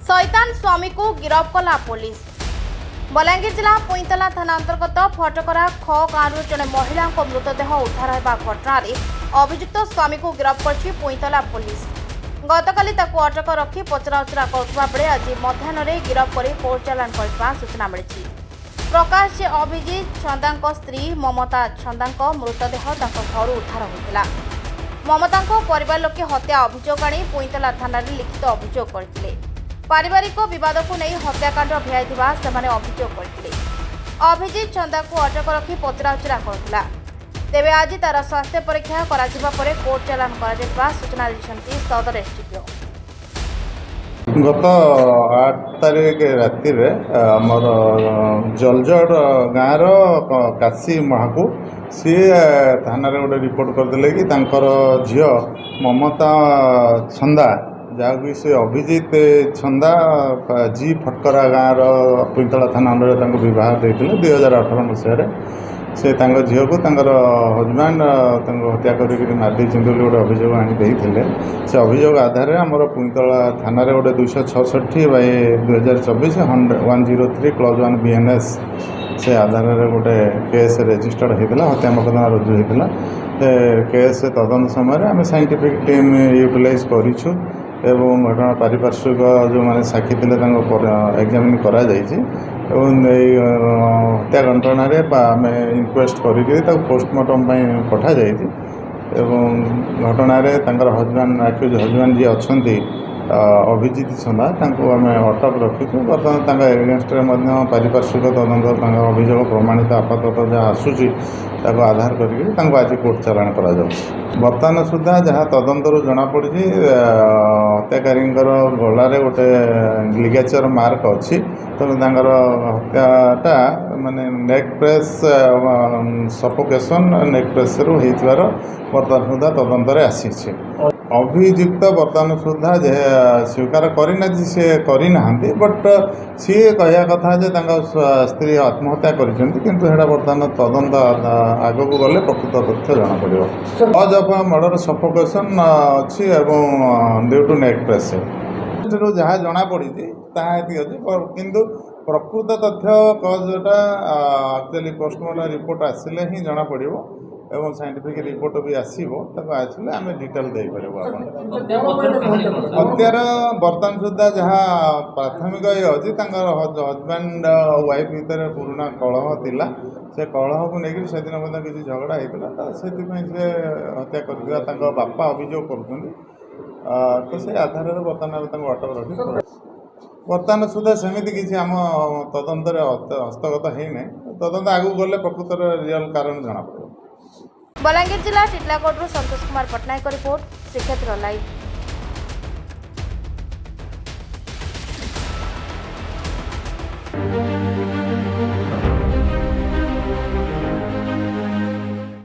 शैतान स्वामी को गिरफ्त कला पुलिस। बलांगीर जिला पुईतला थाना अंतर्गत फटकरा ख गांव जड़े महिला मृतदेह उद्धार होगा घटन अभियुक्त स्वामी को गिरफ्त कर पुईतला पुलिस। गतकाली ताकू अटक रखी पचराउचरा करुवा बेले आज मध्याह्न गिरफ्त कर कोर्ट चालान कर सूचना मिली। प्रकाश अभिजित छंदा स्त्री ममता छंदा मृतदेह घर उद्धार होता। ममता परिवार लोके हत्या अभियोग आनी पुईतला थाना लिखित अभियोग करते। पारिवारिक विवाद को नहीं हत्याकांड भिआई से अभियोग करते। अभिजित छंदा को अटक रखी पचराउचरा करुला। तेबे आज तार स्वास्थ्य परीक्षा पर कोर्ट चालान कर सूचना दी सदर एसडीपीओ। गत 8 तारिख राति आमर जलजड़ गाँव काशी महाकू सी थाना गोटे रिपोर्ट करते कि झी ममता छंदा जहाँकि से अभिजित छंदा जी फटकरा गाँव पुईतला थाना अंडर बह देते 2018 मसीह से झील को हजबैंड हत्या कर मारिदे गोटे अभियोग आनी से अभियोग आधार आमर पुईतला थाना गोटे 266/2024 103 क्लज 1 BNS से आधार गोटे केस रेजिस्टर्ड होता हत्या मकदमा रुजु होता। केस तदंत समय आम साइंटिफिक टीम यूटिलाइज करूँ एवं घटना पारिपार्श्विक जो मैंने साक्षी थे एग्जामिन करा हत्या घटन आम इनक्वेस्ट कर पोस्टमार्टम पठा जाए घटन हजबैंड आक्यूज हजबैंड जी अच्छा अभिजित छंदा आम अटक रखीचु। बर्तमान एगेन्स्ट पारिपार्श्विक तदंत अभियोग प्रमाणित आपातत जहाँ आसूसी आधार करके आज कोर्ट चालान करा बर्तमान सुधा जहाँ तदंतर जनापड़ी हत्याकारी गलारे गोटे लिगेचर मार्क अच्छी तेणु हत्याटा माने नेक प्रेस सफोकेशन नेक प्रेस होइथिबार बर्तमान सुधा तदंतर आसी अभियुक्त बर्तमान सुधा स्वीकार करना सी करना बट सी कह कथा स्त्री आत्महत्या कर बर्तमान तदंत आग को गले प्रकृत तथ्य जना पड़ो। कज ऑफ मर्डर सफोकेशन अच्छी ड्यू टू नेक प्रेस जहाँ जना पड़ी अच्छी किंतु प्रकृत तथ्य कजटा एक्चुअली पोस्टमार्टम रिपोर्ट आसिले ही जना पड़ो एवं साइंटिफिक रिपोर्ट भी आसो आसले आम डिटेल दे पार। हत्यार बर्तमान सुधा जहाँ प्राथमिक ये अच्छी हजबैंड वाइफ भितर पुराना कलह थिला से कलह को लेकर से दिन किसी झगड़ा होता से हत्या कर बापा अभियोग कर तो से आधार बर्तमान अटक रखी बर्तमान सुधा सेमती किसी आम तदंत हस्तगत होना तदंत आगू गले प्रकृत रियल कारण जना पड़ो। बलांगीर जिला टिटलागढ़ संतोष कुमार पट्टनायक रिपोर्ट श्रीक्षेत्र लाइव।